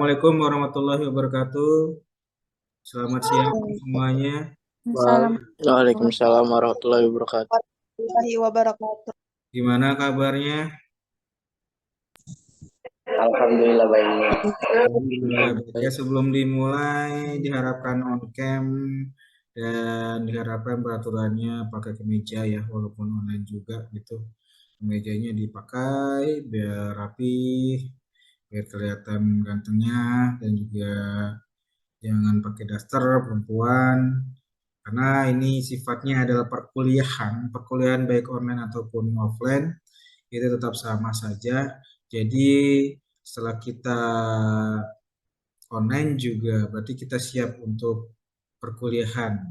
Assalamualaikum warahmatullahi wabarakatuh. Selamat siang semuanya. Waalaikumsalam warahmatullahi wabarakatuh. Gimana kabarnya? Alhamdulillah baik. Alhamdulillah baik. Ya, sebelum dimulai diharapkan on cam dan diharapkan peraturannya pakai kemeja ya, walaupun online juga gitu. Kemejanya dipakai biar rapi, biar kelihatan gantengnya, dan juga jangan pakai daster perempuan. Karena ini sifatnya adalah perkuliahan baik online ataupun offline itu tetap sama saja. Jadi setelah kita online juga berarti kita siap untuk perkuliahan.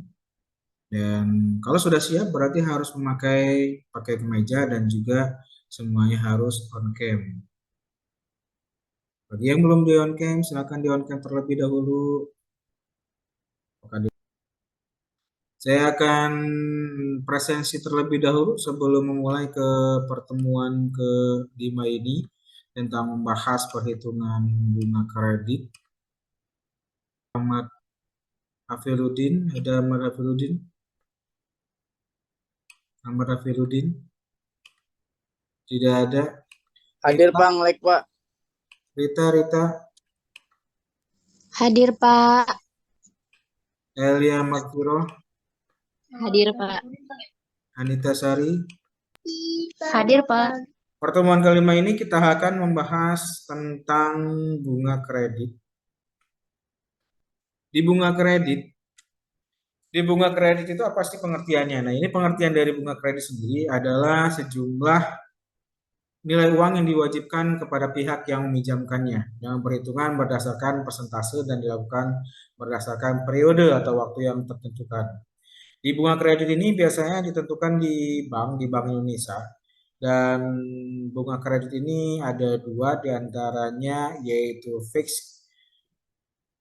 Dan kalau sudah siap berarti harus pakai kemeja dan juga semuanya harus on cam. Bagi yang belum di on cam, silakan di on cam terlebih dahulu. Saya akan presensi terlebih dahulu sebelum memulai ke pertemuan ke-5 ini tentang membahas perhitungan bunga kredit. Ahmad Hafiruddin, ada Ahmad Hafiruddin? Ahmad Hafiruddin? Tidak ada. Hadir Bang, like Pak. Rita? Hadir Pak. Elia Magfiroh? Hadir Pak. Anita Sari? Hadir Pak. Pertemuan kelima ini kita akan membahas tentang bunga kredit. Di bunga kredit itu apa sih pengertiannya? Nah, ini pengertian dari bunga kredit sendiri adalah sejumlah nilai uang yang diwajibkan kepada pihak yang meminjamkannya dengan perhitungan berdasarkan persentase dan dilakukan berdasarkan periode atau waktu yang tertentukan. Di bunga kredit ini biasanya ditentukan di Bank Indonesia. Dan bunga kredit ini ada dua diantaranya yaitu fixed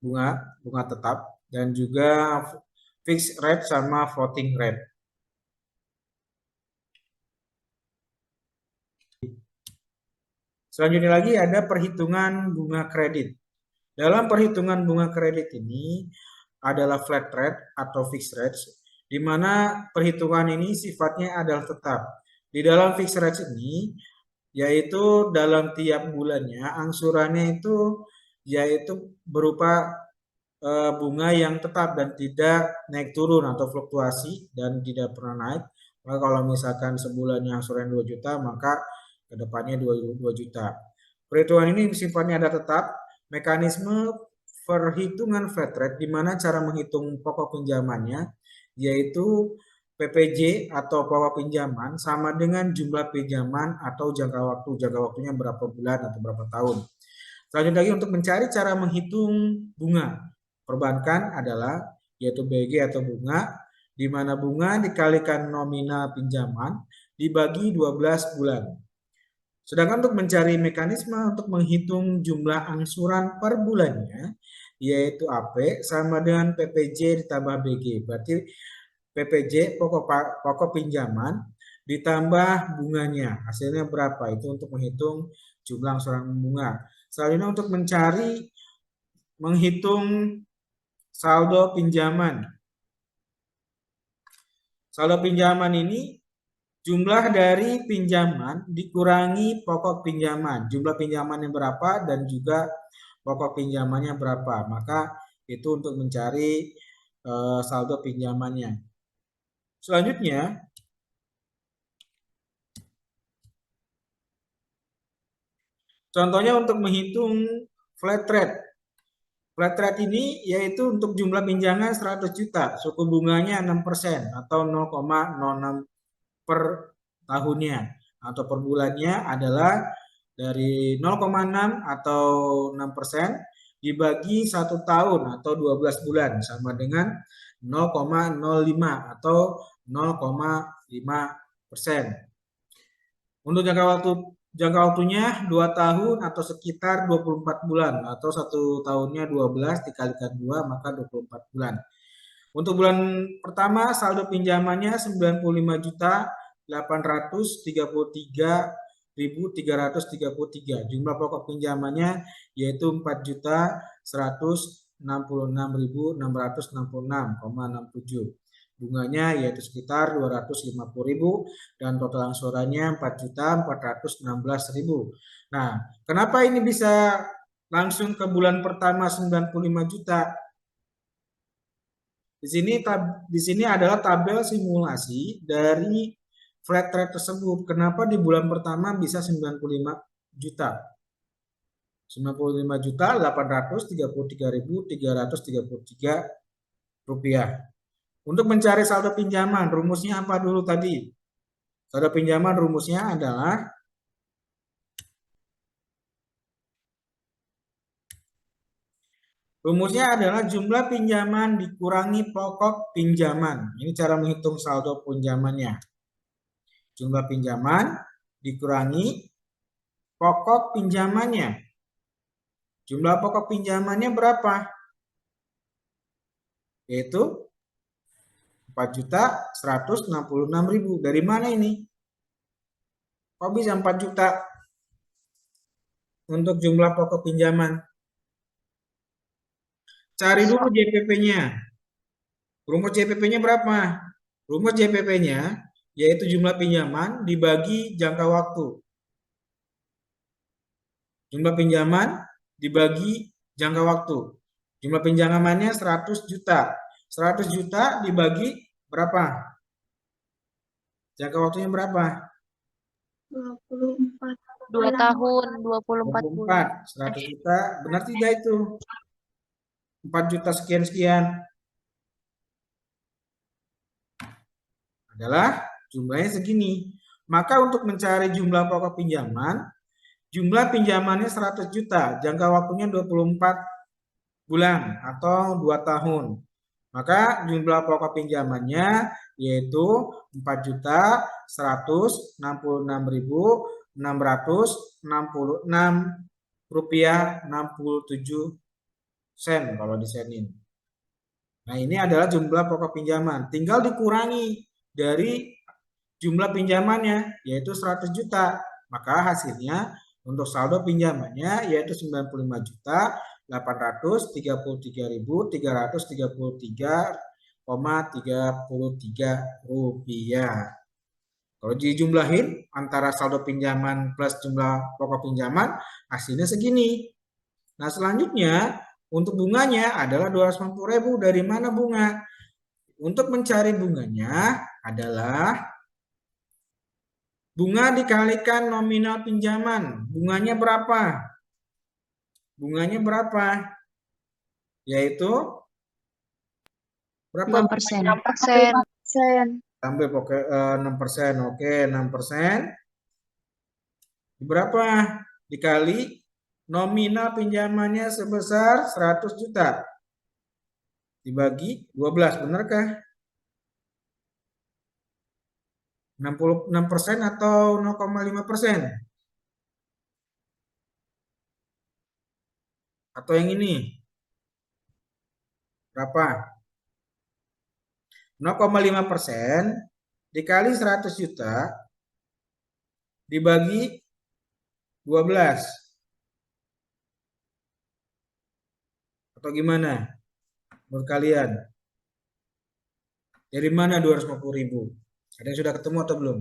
bunga tetap dan juga fixed rate sama floating rate. Selanjutnya lagi ada perhitungan bunga kredit. Dalam perhitungan bunga kredit ini adalah flat rate atau fixed rate, di mana perhitungan ini sifatnya adalah tetap. Di dalam fixed rate ini, yaitu dalam tiap bulannya, angsurannya itu yaitu berupa bunga yang tetap dan tidak naik turun atau fluktuasi dan tidak pernah naik. Maka kalau misalkan sebulannya angsuran 2 juta, maka kedepannya 2 juta. Perhitungan ini sifatnya ada tetap. Mekanisme perhitungan flat rate di mana cara menghitung pokok pinjamannya yaitu PPJ atau pokok pinjaman sama dengan jumlah pinjaman atau jangka waktunya berapa bulan atau berapa tahun. Selanjutnya lagi untuk mencari cara menghitung bunga perbankan adalah yaitu BG atau bunga, di mana bunga dikalikan nominal pinjaman dibagi 12 bulan. Sedangkan untuk mencari mekanisme untuk menghitung jumlah angsuran per bulannya, yaitu AP sama dengan PPJ ditambah BG. Berarti PPJ pokok pinjaman ditambah bunganya. Hasilnya berapa? Itu untuk menghitung jumlah angsuran bunga. Selanjutnya untuk menghitung saldo pinjaman. Saldo pinjaman ini jumlah dari pinjaman dikurangi pokok pinjaman. Jumlah pinjamannya berapa dan juga pokok pinjamannya berapa. Maka itu untuk mencari saldo pinjamannya. Selanjutnya, contohnya untuk menghitung flat rate. Flat rate ini yaitu untuk jumlah pinjaman 100 juta, suku bunganya 6% atau 0,06 per tahunnya atau per bulannya adalah dari 0,6 atau 6% dibagi 1 tahun atau 12 bulan sama dengan 0,05 atau 0,5%. Untuk jangka waktunya 2 tahun atau sekitar 24 bulan atau 1 tahunnya 12 dikalikan 2 maka 24 bulan. Untuk bulan pertama saldo pinjamannya 95.833.500 4.333. Jumlah pokok pinjamannya yaitu 4.166.666,67. Bunganya yaitu sekitar 250.000 dan total angsurannya 4.416.000. Nah, kenapa ini bisa langsung ke bulan pertama 95 juta? Di sini adalah tabel simulasi dari flat rate tersebut. Kenapa di bulan pertama bisa 95 juta? 95.833.333 rupiah. Untuk mencari saldo pinjaman, rumusnya apa dulu tadi? Saldo pinjaman rumusnya adalah jumlah pinjaman dikurangi pokok pinjaman. Ini cara menghitung saldo pinjamannya. Jumlah pinjaman dikurangi pokok pinjamannya. Jumlah pokok pinjamannya berapa? Yaitu 4.166.000. Dari mana ini? Kok bisa 4 juta untuk jumlah pokok pinjaman? Cari dulu JPP-nya. Rumus JPP-nya berapa? Rumus JPP-nya yaitu jumlah pinjaman dibagi jangka waktu. Jumlah pinjaman dibagi jangka waktu. Jumlah pinjamannya 100 juta. 100 juta dibagi berapa? Jangka waktunya berapa? 24. 2 tahun, 24 bulan. 24. 100 juta, benar tidak itu? 4 juta sekian-sekian. Adalah jumlahnya segini. Maka untuk mencari jumlah pokok pinjaman, jumlah pinjamannya 100 juta, jangka waktunya 24 bulan atau 2 tahun. Maka jumlah pokok pinjamannya yaitu 4.466.666 rupiah 67 sen kalau disenin. Nah, ini adalah jumlah pokok pinjaman. Tinggal dikurangi dari jumlah pinjamannya yaitu 100 juta. Maka hasilnya untuk saldo pinjamannya yaitu 95.833.333,33 rupiah. Kalau dijumlahin antara saldo pinjaman plus jumlah pokok pinjaman hasilnya segini. Nah, selanjutnya untuk bunganya adalah 250.000. Dari mana bunga? Untuk mencari bunganya adalah bunga dikalikan nominal pinjaman. Bunganya berapa? Bunganya berapa? Yaitu berapa? 6%. 6%. Sampai pokok 6%. Oke, 6%. Berapa? Dikali nominal pinjamannya sebesar 100 juta. Dibagi 12, benarkah? 66% atau 0,5%? Atau yang ini? Berapa? 0,5% dikali 100 juta dibagi 12. Atau gimana menurut kalian? Dari mana 250.000? Ada yang sudah ketemu atau belum?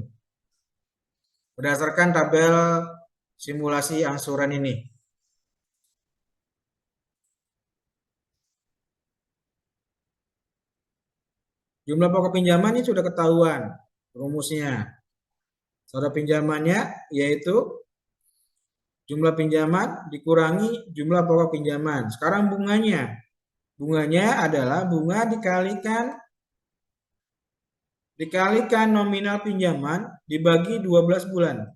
Berdasarkan tabel simulasi angsuran ini. Jumlah pokok pinjaman ini sudah ketahuan rumusnya. Saldo pinjamannya yaitu jumlah pinjaman dikurangi jumlah pokok pinjaman. Sekarang bunganya. Bunganya adalah bunga dikalikan nominal pinjaman dibagi 12 bulan.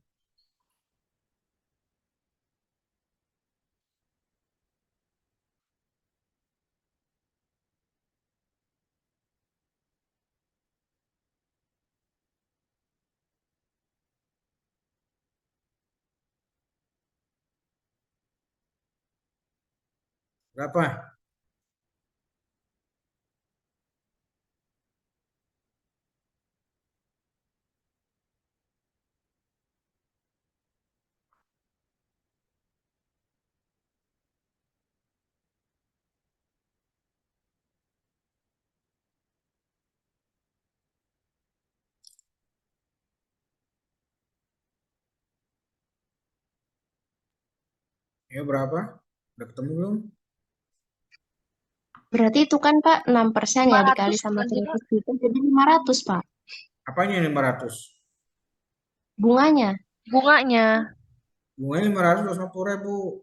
Berapa? Ya berapa? Udah ketemu belum? Berarti itu kan Pak 6% ya 500 dikali sama lagi, Pak. 100 juta jadi 500 Pak. Apanya 500? Bunganya Bunganya Bunganya 500, 250.000.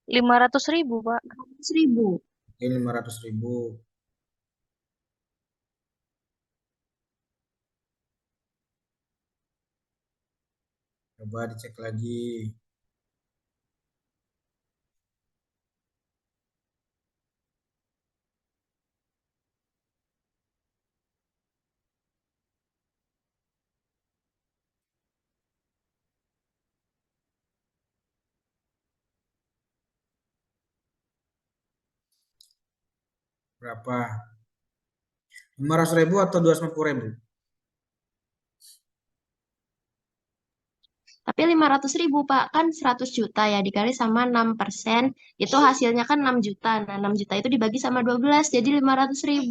500.000, Pak. 100.000. Ini 500.000. Coba dicek lagi. Berapa? 500.000 atau 250.000? Tapi 500.000 Pak, kan 100 juta ya dikali sama 6%, itu hasilnya kan 6 juta. Nah 6 juta itu dibagi sama 12 jadi 500.000.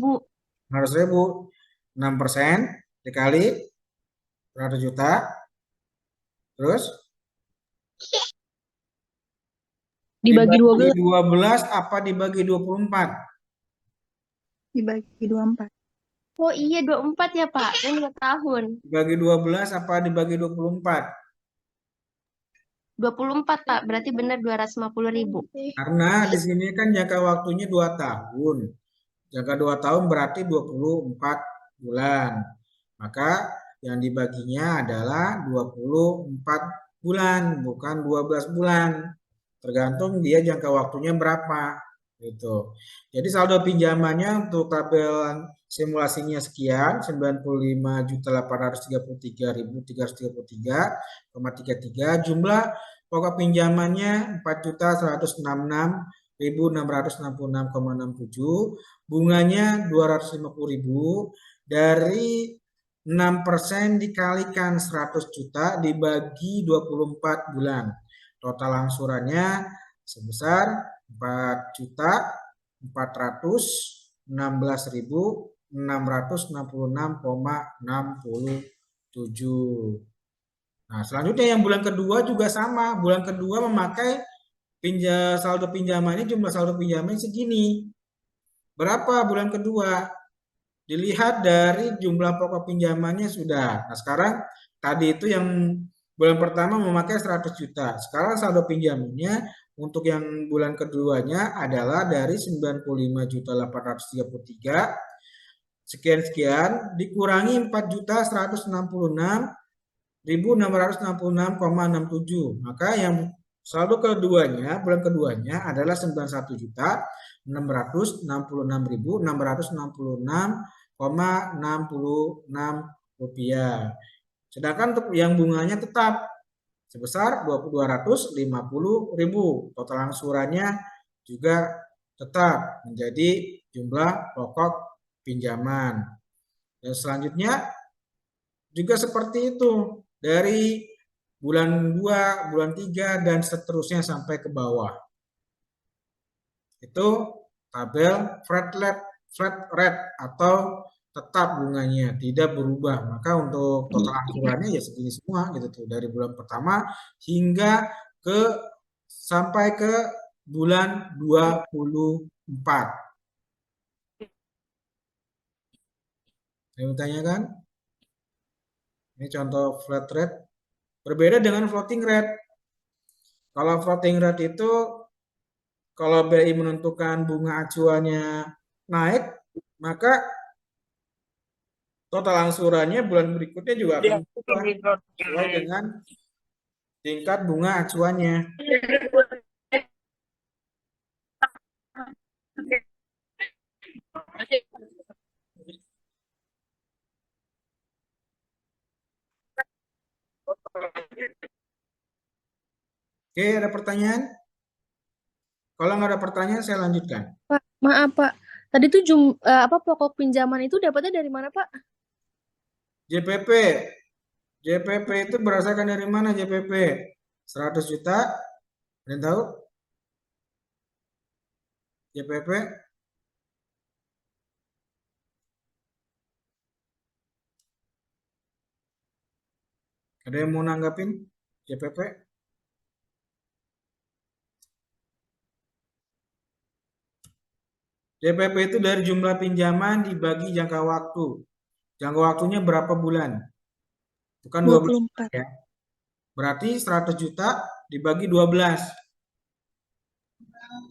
500.000. 6% dikali 100 juta. Terus Dibagi dibagi 12. 12 apa dibagi 24? Dibagi 24. Oh iya 24 ya Pak, kan 2 tahun. Dibagi 12 apa dibagi 24? 24 Pak, berarti benar 250.000. Karena di sini kan jangka waktunya 2 tahun. Jangka 2 tahun berarti 24 bulan. Maka yang dibaginya adalah 24 bulan, bukan 12 bulan. Tergantung dia jangka waktunya berapa. Gitu. Jadi saldo pinjamannya untuk tabel simulasinya sekian, 95.833.333,33. Jumlah pokok pinjamannya 4.166.666,67. Bunganya 250.000. Dari 6% dikalikan 100 juta dibagi 24 bulan. Total angsurannya sebesar 4.416.666,67. Nah, selanjutnya yang bulan kedua juga sama. Bulan kedua memakai saldo pinjamannya, jumlah saldo pinjamannya segini. Berapa bulan kedua? Dilihat dari jumlah pokok pinjamannya sudah. Nah, sekarang tadi itu yang bulan pertama memakai 100 juta. Sekarang saldo pinjamannya untuk yang bulan keduanya adalah dari 95.833 sekian-sekian dikurangi 4.166.666,67. Maka yang saldo keduanya, bulan keduanya adalah 91.661.666,66 rupiah. Sedangkan untuk yang bunganya tetap sebesar 250.000. Total angsurannya juga tetap menjadi jumlah pokok pinjaman. Dan selanjutnya juga seperti itu dari bulan 2, bulan 3 dan seterusnya sampai ke bawah. Itu tabel flat rate atau tetap bunganya tidak berubah. Maka untuk total angsurannya ya segini semua gitu tuh dari bulan pertama hingga ke sampai ke bulan 24. Saya bertanyakan, ini contoh flat rate berbeda dengan floating rate. Kalau floating rate itu kalau BI menentukan bunga acuannya naik, maka total angsurannya bulan berikutnya juga akan berubah sesuai dengan tingkat bunga acuannya. Oke, ada pertanyaan? Kalau nggak ada pertanyaan, saya lanjutkan. Pak, maaf Pak. Tadi tuh pokok pinjaman itu dapatnya dari mana Pak? JPP. JPP itu berdasarkan dari mana JPP? 100 juta? Ada yang tahu? JPP? Ada yang mau nanggapin JPP? DPP itu dari jumlah pinjaman dibagi jangka waktu. Jangka waktunya berapa bulan? Itu kan 12 24. ya. Berarti 100 juta dibagi 12.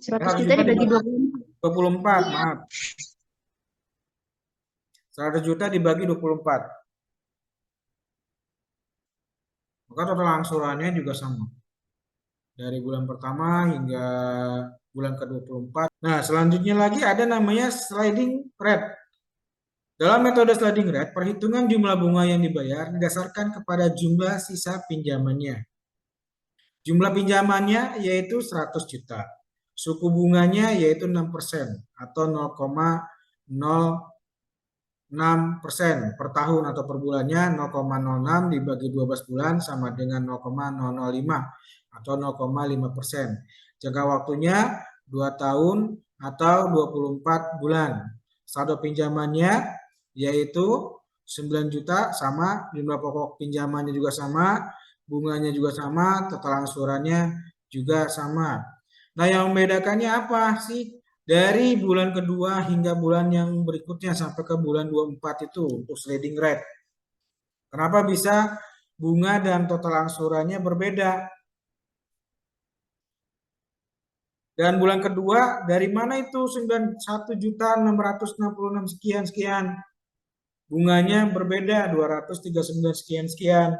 100 juta dibagi 24, maaf. 100 juta dibagi 24. Maka total angsurannya juga sama. Dari bulan pertama hingga bulan ke-24. Nah, selanjutnya lagi ada namanya sliding rate. Dalam metode sliding rate, perhitungan jumlah bunga yang dibayar didasarkan kepada jumlah sisa pinjamannya. Jumlah pinjamannya yaitu 100 juta. Suku bunganya yaitu 6% atau 0,06% per tahun atau per bulannya 0,06 dibagi 12 bulan sama dengan 0,005 atau 0,5%. Jangka waktunya 2 tahun atau 24 bulan. Saldo pinjamannya yaitu 9 juta sama, jumlah pokok pinjamannya juga sama, bunganya juga sama, total angsurannya juga sama. Nah, yang membedakannya apa sih? Dari bulan kedua hingga bulan yang berikutnya sampai ke bulan 24 itu untuk sliding rate. Kenapa bisa bunga dan total angsurannya berbeda? Dan bulan kedua dari mana itu 91.666 sekian. Bunganya berbeda 239 sekian.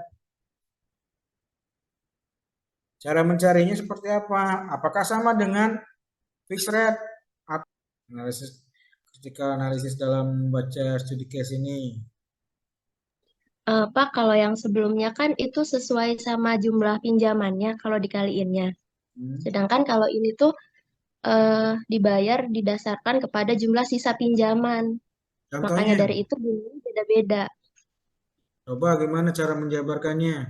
Cara mencarinya seperti apa? Apakah sama dengan fixed rate atau analisis dalam membaca studi case ini? Pak, kalau yang sebelumnya kan itu sesuai sama jumlah pinjamannya kalau dikaliinnya. Sedangkan kalau ini tuh dibayar didasarkan kepada jumlah sisa pinjaman. Makanya Contohnya, dari itu bunganya beda-beda. coba gimana cara menjabarkannya?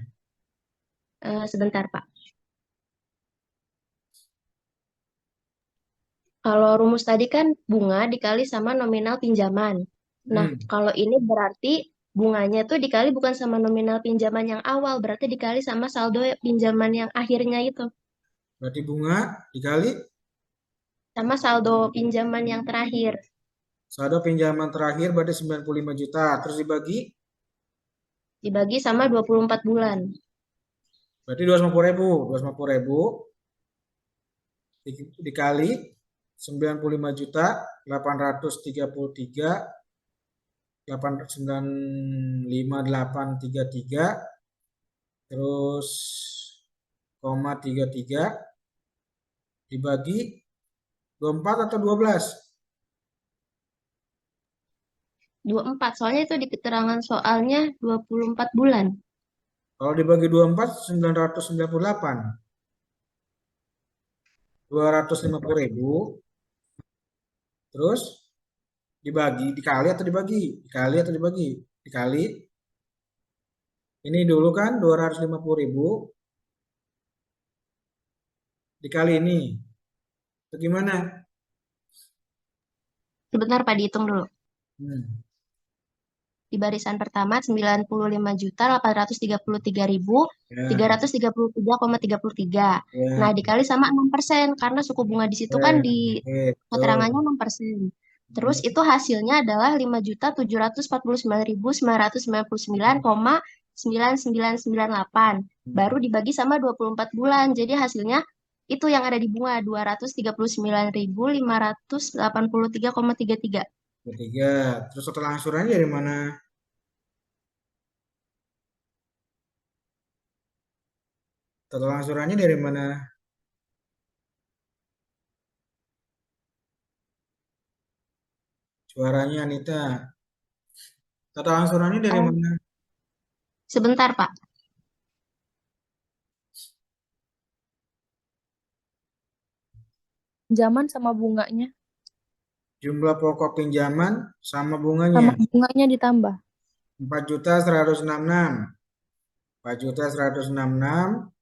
Sebentar, Pak. Kalau rumus tadi kan bunga dikali sama nominal pinjaman. Nah, kalau ini berarti bunganya tuh dikali bukan sama nominal pinjaman yang awal, berarti dikali sama saldo pinjaman yang akhirnya itu. Berarti bunga dikali Sama saldo pinjaman yang terakhir. saldo pinjaman terakhir berarti 95 juta. Terus Dibagi sama 24 bulan. berarti 250.000. 250.000 dikali 95 juta 833 895.833 terus koma 33 dibagi 24 atau 12? 24, soalnya itu di keterangan soalnya 24 bulan. Kalau dibagi 24 998. 250.000 terus dikali atau dibagi dikali ini dulu kan 250.000 dikali ini itu gimana? Sebentar Pak, dihitung dulu. Di barisan pertama 95.833.333,33. Ya. Nah, dikali sama 6% karena suku bunga di situ kan di keterangannya 6%. Terus itu hasilnya adalah 5.749.999,9998. Baru dibagi sama 24 bulan. Jadi hasilnya itu yang ada di bunga 239.583,33. Terus total angsurannya dari mana? Total angsurannya dari mana? Suaranya Anita. Total angsurannya dari mana? Sebentar, Pak. Pinjaman sama bunganya. Jumlah pokok pinjaman sama Sama bunganya. bunganya ditambah. 4.166. 4.166.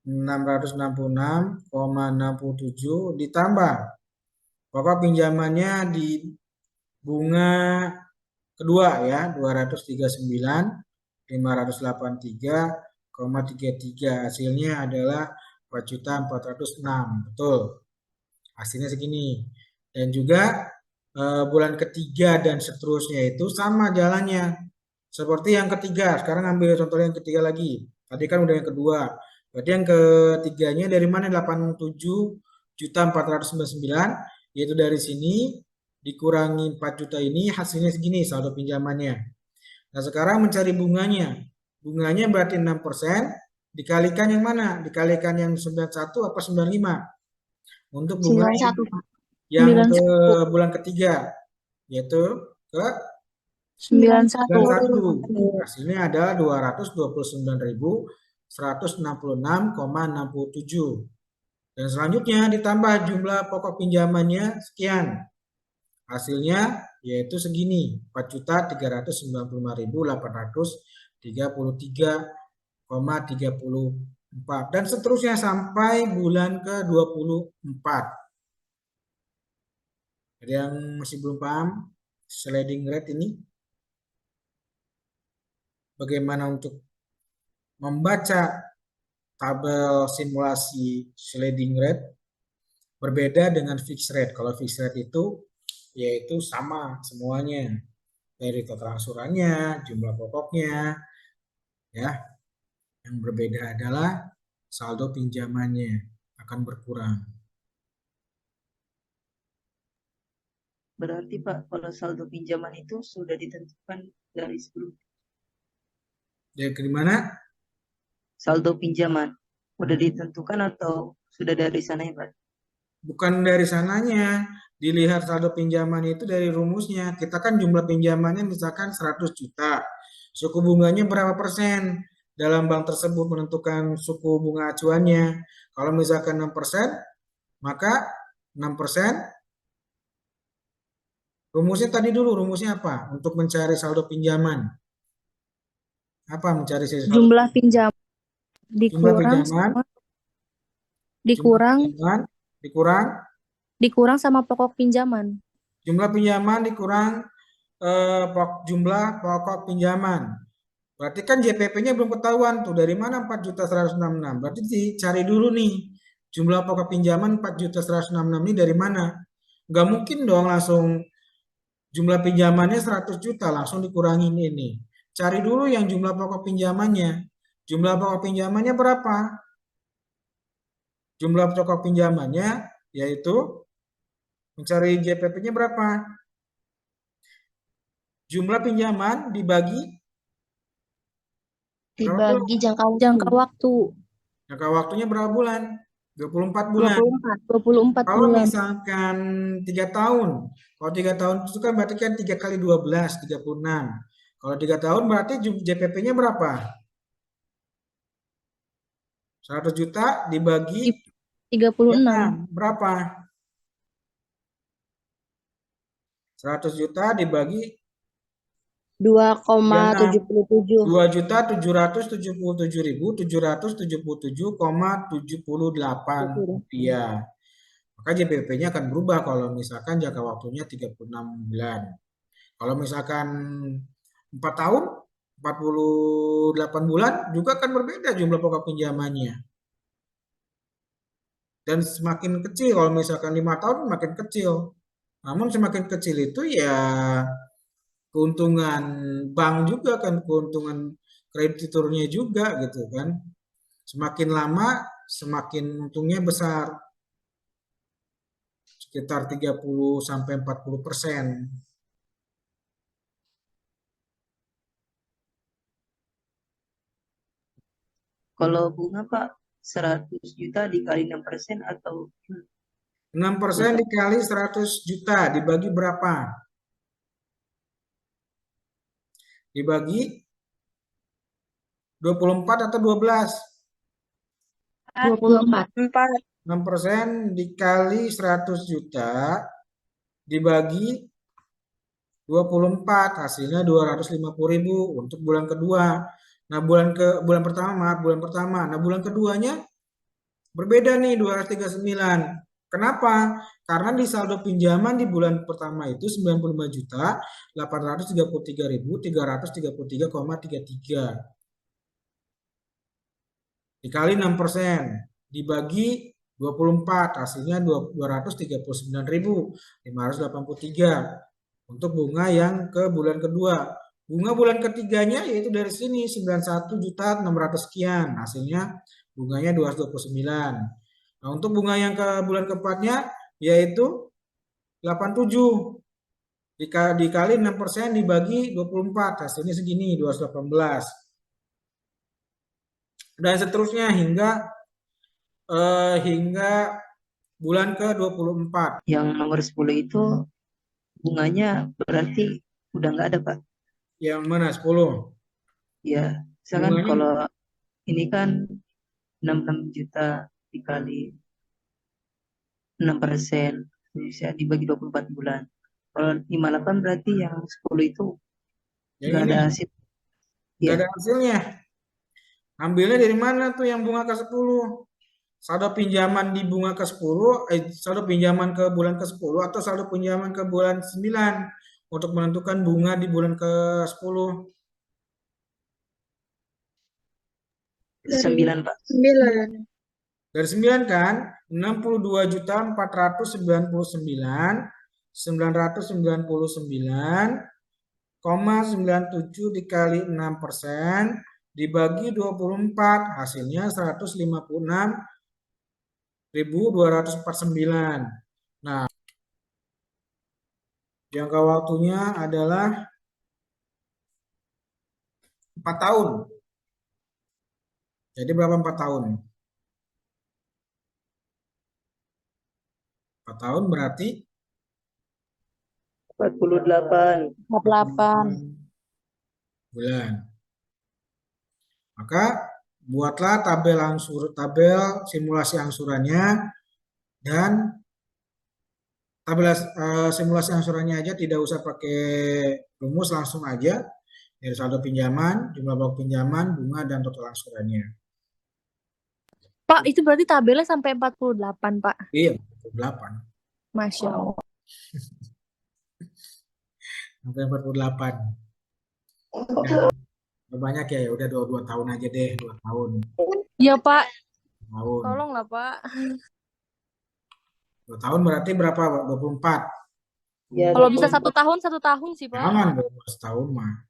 666,67 ditambah pokok pinjamannya di bunga kedua ya 239.583,33 hasilnya adalah 4.406 betul hasilnya segini dan juga bulan ketiga dan seterusnya itu sama jalannya. Seperti yang ketiga, sekarang ambil contoh yang ketiga lagi. Tadi kan udah yang kedua. Berarti yang ketiganya dari mana? 87.499, yaitu dari sini dikurangi 4 juta ini hasilnya segini saldo pinjamannya. Nah, sekarang mencari bunganya. Bunganya berarti 6%, dikalikan yang mana? Dikalikan yang 91 apa 95? Untuk bunga 91, Pak. yang ke 91. bulan ketiga, yaitu ke 91. 91. Hasilnya adalah 229.166,67. Dan selanjutnya ditambah jumlah pokok pinjamannya sekian. Hasilnya yaitu segini, 4.995.833,34 dan seterusnya sampai bulan ke-24. Ada yang masih belum paham sliding rate ini? Bagaimana untuk membaca tabel simulasi sliding rate berbeda dengan fixed rate. Kalau fixed rate itu yaitu sama semuanya, dari total angsurannya, jumlah pokoknya, ya. Yang berbeda adalah saldo pinjamannya akan berkurang. Berarti Pak, kalau saldo pinjaman itu sudah ditentukan dari sebelum. Dari mana? Saldo pinjaman sudah ditentukan atau sudah dari sana ya Pak? Bukan dari sananya. Dilihat saldo pinjaman itu dari rumusnya. Kita kan jumlah pinjamannya misalkan 100 juta. Suku bunganya berapa persen? Dalam bank tersebut menentukan suku bunga acuannya. Kalau misalkan 6%, maka 6%. Rumusnya tadi dulu, rumusnya apa? Untuk mencari saldo pinjaman. Apa mencari saldo? Jumlah pinjam Jumlah dikurang pinjaman. sama Jumlah pinjaman dikurang sama pokok pinjaman. Jumlah pinjaman dikurang jumlah pokok pinjaman. Berarti kan JPP-nya belum ketahuan tuh dari mana 4.166. Berarti dicari dulu nih jumlah pokok pinjaman 4.166 ini dari mana? Nggak mungkin dong langsung jumlah pinjamannya 100 juta langsung dikurangin ini. Cari dulu yang jumlah pokok pinjamannya. Jumlah pokok pinjamannya berapa? Jumlah pokok pinjamannya yaitu mencari JPP-nya berapa? Jumlah pinjaman dibagi jangka waktu. Jangka waktunya berapa bulan? 24 bulan. 24 Kalau bulan. misalkan 3 tahun, kalau 3 tahun itu kan berarti kan 3 kali 12, 36. Kalau 3 tahun berarti JPP-nya berapa? 100 juta dibagi 36. Berapa? 100 juta dibagi 2,77. 2.777.777,78 rupiah. Maka JPP-nya akan berubah kalau misalkan jangka waktunya 36 bulan. Kalau misalkan 4 tahun, 48 bulan juga akan berbeda jumlah pokok pinjamannya. Dan semakin kecil, kalau misalkan 5 tahun makin kecil. Namun semakin kecil itu ya keuntungan bank juga kan, keuntungan krediturnya juga gitu kan. Semakin lama semakin untungnya besar. Sekitar 30 sampai 40%. Kalau bunga Pak 100 juta dikali 6% atau 6% dikali 100 juta dibagi berapa? Dibagi 24 atau 12? 24. 6% dikali 100 juta dibagi 24 hasilnya 250.000 untuk bulan kedua. Nah, bulan pertama. Nah, bulan keduanya berbeda nih 239. Kenapa? Karena di saldo pinjaman di bulan pertama itu 95.833.333,33 dikali 6% dibagi 24, hasilnya 239.583 untuk bunga yang ke bulan kedua. Bunga bulan ketiganya yaitu dari sini 91.600 sekian, hasilnya bunganya 229. Nah, untuk bunga yang ke bulan keempatnya yaitu 87 dikali 6% dibagi 24, hasilnya segini 218. Dan seterusnya hingga bulan ke-24. Yang nomor 10 itu bunganya berarti udah nggak ada, Pak. Yang mana 10? Ya, misalkan Bunganya kalau ini kan 66 juta dikali 6%, bisa dibagi 24 bulan. Kalau 58 berarti yang 10 itu yang nggak ini ada hasil. nggak Ya, ada hasilnya. Ambilnya dari mana tuh yang bunga ke-10? Saldo pinjaman di bunga ke-10, saldo pinjaman ke bulan ke-10 atau saldo pinjaman ke bulan 9 untuk menentukan bunga di bulan ke-10. 9, Pak. 9. Dari 9 kan, 62.499.997 dikali 6% dibagi 24, hasilnya 156.249. Nah, jangka waktunya adalah 4 tahun. Jadi berapa 4 tahun? 4 tahun berarti 48. 48. bulan. Maka buatlah tabel simulasi angsurannya, dan tabel simulasi angsurannya aja, tidak usah pakai rumus, langsung aja dari saldo pinjaman, jumlah pokok pinjaman, bunga, dan total angsurannya. Pak, itu berarti tabelnya sampai 48, Pak. Iya, 48. Masya Allah. Sampai 48. Banyak ya, udah 2 tahun aja deh, 2 tahun. Iya, Pak. Tahun. Tolonglah, Pak. 2 tahun berarti berapa? 24. Ya, Kalau bisa 1 tahun sih, Pak. Jangan 12 tahun mah.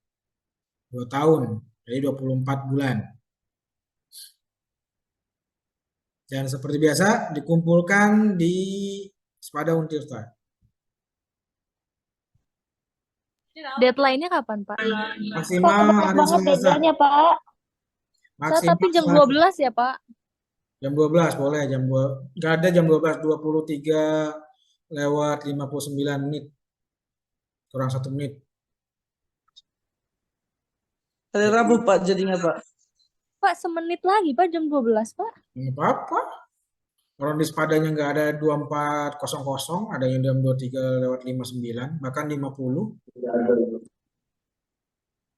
2 tahun. Jadi 24 bulan. Dan seperti biasa dikumpulkan di Sepada Untirta. Deadline-nya kapan, Pak? Maksimal hari Selasa. Pak. Maksimal Tapi jam 12 ya, Pak? Jam 12 boleh, jam 2. Enggak ada jam 12, 23:59 menit. Kurang 1 menit. Hari Rabu, Pak, jadinya, Pak. Pak, semenit lagi, Pak, jam 12, Pak. Enggak apa-apa. Orang di Sepadanya nggak ada 24:00, ada yang jam 23:59, bahkan 50.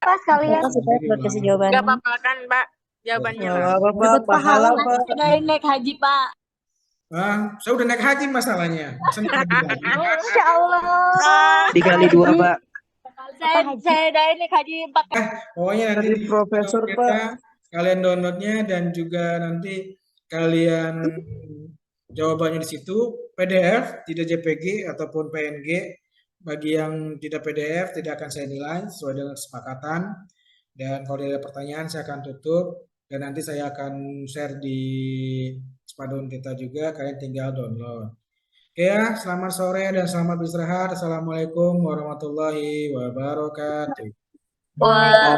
Pak, sekalian. buat kasih jawaban. Gak apa-apa kan, Pak? Jawabannya, Nggak Pak. apa-apa, Dapat pahala, pahala. Pak. Sudah naik haji, Pak. Saya udah naik haji masalahnya. Masa naik haji lagi? Insya Allah. Dikali 2, Pak. Saya udah naik haji 4 kali. Pokoknya nanti Dari di Profesor, kita, Pak. kalian downloadnya, dan juga nanti kalian jawabannya di situ, PDF, tidak JPG ataupun PNG. Bagi yang tidak PDF tidak akan saya nilai sesuai dengan kesepakatan. Dan kalau ada pertanyaan saya akan tutup, dan nanti saya akan share di Sepada Untirta juga, kalian tinggal download. Oke ya, selamat sore dan selamat beristirahat. Assalamualaikum warahmatullahi wabarakatuh. Wah.